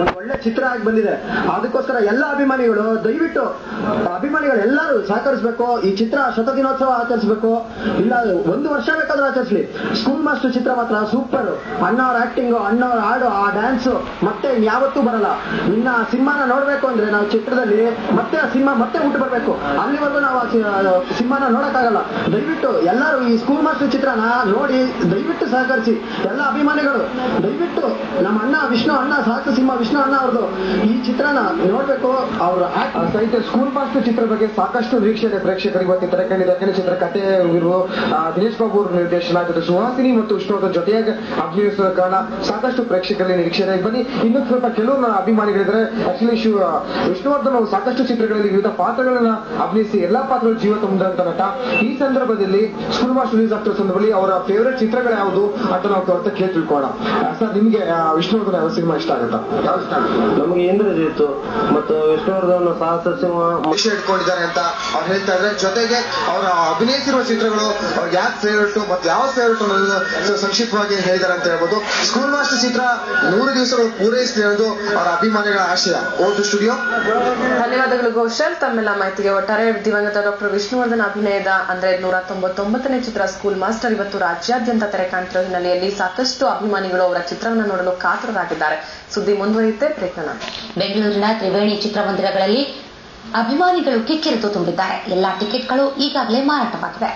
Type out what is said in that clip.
ಒಂದು ಒಳ್ಳೆ ಚಿತ್ರ ಆಗಿ ಬಂದಿದೆ. ಅದಕ್ಕೋಸ್ಕರ ಎಲ್ಲ ಅಭಿಮಾನಿಗಳು ದಯವಿಟ್ಟು ಅಭಿಮಾನಿಗಳು ಎಲ್ಲರೂ ಸಹಕರಿಸಬೇಕು. ಈ ಚಿತ್ರ ಶತದಿನೋತ್ಸವ ಆಚರಿಸಬೇಕು, ಇಲ್ಲ 1 ವರ್ಷ ಬೇಕಾದ್ರೂ ಆಚರಿಸಲಿ. ಸ್ಕೂಲ್ ಮಾಸ್ಟರ್ ಚಿತ್ರ ಮಾತ್ರ ಸೂಪರ್. ಅಣ್ಣವ್ರ ಆಕ್ಟಿಂಗ್, ಅಣ್ಣವ್ರ ಹಾಡು, ಆ ಡ್ಯಾನ್ಸ್ ಮತ್ತೆ ಯಾವತ್ತೂ ಬರಲ್ಲ. ಇನ್ನ ಆ ಸಿನಿಮಾನ ನೋಡ್ಬೇಕು ಅಂದ್ರೆ ನಾವು ಚಿತ್ರದಲ್ಲಿ ಮತ್ತೆ ಆ ಸಿನಿಮಾ ಮತ್ತೆ ಹುಟ್ಟು ಬರ್ಬೇಕು. ಅಲ್ಲಿವರೆಗೂ ನಾವು ಆ ಸಿನಿಮಾನ ನೋಡಕ್ಕಾಗಲ್ಲ. ದಯವಿಟ್ಟು ಎಲ್ಲರೂ ಈ ಸ್ಕೂಲ್ ಮಾಸ್ಟರ್ ಚಿತ್ರನ ನೋಡಿ ದಯವಿಟ್ಟು ಸಹಕರಿಸಿ. ಎಲ್ಲ ಅಭಿಮಾನಿಗಳು ದಯವಿಟ್ಟು ನಮ್ಮ ಅಣ್ಣ ವಿಷ್ಣು ಅಣ್ಣ ಸಾಹಸ ಸಿಂಹ ವಿಷ್ಣು ಅಣ್ಣ ಅವ್ರದ್ದು ಈ ಚಿತ್ರನ ನೋಡ್ಬೇಕು. ಅವ್ರ ಸಹಿತ ಸ್ಕೂಲ್ ಮಾಸ್ಟರ್ ಚಿತ್ರ ಬಗ್ಗೆ ಸಾಕಷ್ಟು ನಿರೀಕ್ಷೆ ಇದೆ ಪ್ರೇಕ್ಷಕರಿಗೆ. ಇವತ್ತು ತೆರೆಕಂಡಿದೆ ಚಿತ್ರ ಕಥೆ ದಿನೇಶ್ ಬಾಬು ಅವ್ರ ನಿರ್ದೇಶನ, ಜೊತೆ ಸುಹಾಸಿನಿ ಮತ್ತು ವಿಷ್ಣುವರ್ಧನ್ ಜೊತೆಯಾಗಿ ಅಭಿನಯಿಸುವ ಕಾರಣ ಸಾಕಷ್ಟು ಪ್ರೇಕ್ಷಕರಲ್ಲಿ ನಿರೀಕ್ಷೆ ಇದೆ. ಬನ್ನಿ ಇನ್ನೂ ಸ್ವಲ್ಪ ಕೆಲವು ಅಭಿಮಾನಿಗಳಿದ್ದಾರೆ. ಆಕ್ಚುಲಿ ವಿಷ್ಣುವರ್ಧನ್ ಅವರು ಸಾಕಷ್ಟು ಚಿತ್ರಗಳಲ್ಲಿ ವಿವಿಧ ಪಾತ್ರಗಳನ್ನ ಅಭಿನಯಿಸಿ ಎಲ್ಲಾ ಪಾತ್ರಗಳು ಜೀವ ತುಂಬಿದಂತ ನಟ. ಈ ಸಂದರ್ಭದಲ್ಲಿ ಸ್ಕೂಲ್ ಮಾಸ್ಟರ್ ರಿಲೀಸ್ ಆಗ್ತಿರೋ ಸಂದರ್ಭದಲ್ಲಿ ಅವರ ಫೇವರೇಟ್ ಚಿತ್ರಗಳು ಯಾವುದು ಅಂತ ನಾವು ಅವ್ರ ಕೇಳಿ ತಿಳ್ಕೋಣ. ಸರ್, ನಿಮ್ಗೆ ವಿಷ್ಣುವರ್ಧನ್ ಯಾವ ಸಿನಿಮಾ ಇಷ್ಟ ಆಗುತ್ತಾ? ನಮಗೆ ಇಂದ್ರಜಿತ್ ಮತ್ತು ವಿಷ್ಣುವರ್ಧನ್ ಸಾಹಸ ಸಿಂಹ ಇಟ್ಕೊಂಡಿದ್ದಾರೆ ಅಂತ ಅವ್ರು ಹೇಳ್ತಾ ಇದ್ದಾರೆ. ಜೊತೆಗೆ ಅವರ ಅಭಿನಯಿಸಿರುವ ಚಿತ್ರಗಳು ಅವ್ರಿಗೆ ಯಾಕೆ ಫೇವರೇಟ್ ಮತ್ತೆ ಯಾವ ಫೇವರೇಟ್ ಅನ್ನೋದು ಸಂಕ್ಷಿಪ್ತವಾಗಿ ಹೇಳಿದ್ದಾರೆ ಅಂತ ಹೇಳ್ಬೋದು. ಸ್ಕೂಲ್ ಮಾಸ್ಟರ್ ಚಿತ್ರ 100 ದಿವಸಗಳು ಪೂರೈಸಲಿ ಅನ್ನೋದು ಅವರ ಅಭಿಮಾನಿಗಳ ಆಶಯ. ಓದು ಸ್ಟುಡಿಯೋ. ಧನ್ಯವಾದಗಳು ಘೋಷಲ್. ತಮ್ಮೆಲ್ಲ ಮಾಹಿತಿಗೆ. ಒಟ್ಟಾರೆ ದಿವಂಗತ ಡಾಕ್ಟರ್ ವಿಷ್ಣುವರ್ಧನ್ ಅಭಿನಯದ ಅಂದ್ರೆ 199ನೇ ಚಿತ್ರ ಸ್ಕೂಲ್ ಮಾಸ್ಟರ್ ಇವತ್ತು ರಾಜ್ಯಾದ್ಯಂತ ತೆರೆ ಕಾಣ್ತಿರೋ ಹಿನ್ನೆಲೆಯಲ್ಲಿ ಸಾಕಷ್ಟು ಅಭಿಮಾನಿಗಳು ಅವರ ಚಿತ್ರವನ್ನು ನೋಡಲು ಕಾತರರಾಗಿದ್ದಾರೆ. ಸುದ್ದಿ ಮುಂದುವರಿಯುತ್ತೆ. ಪ್ರಯತ್ನ. ಬೆಂಗಳೂರಿನ ತ್ರಿವೇಣಿ ಚಿತ್ರಮಂದಿರಗಳಲ್ಲಿ ಅಭಿಮಾನಿಗಳು ಕಿಕ್ಕಿರಿದು ತುಂಬಿದ್ದಾರೆ. ಎಲ್ಲಾ ಟಿಕೆಟ್ಗಳು ಈಗಾಗಲೇ ಮಾರಾಟವಾಗಿವೆ.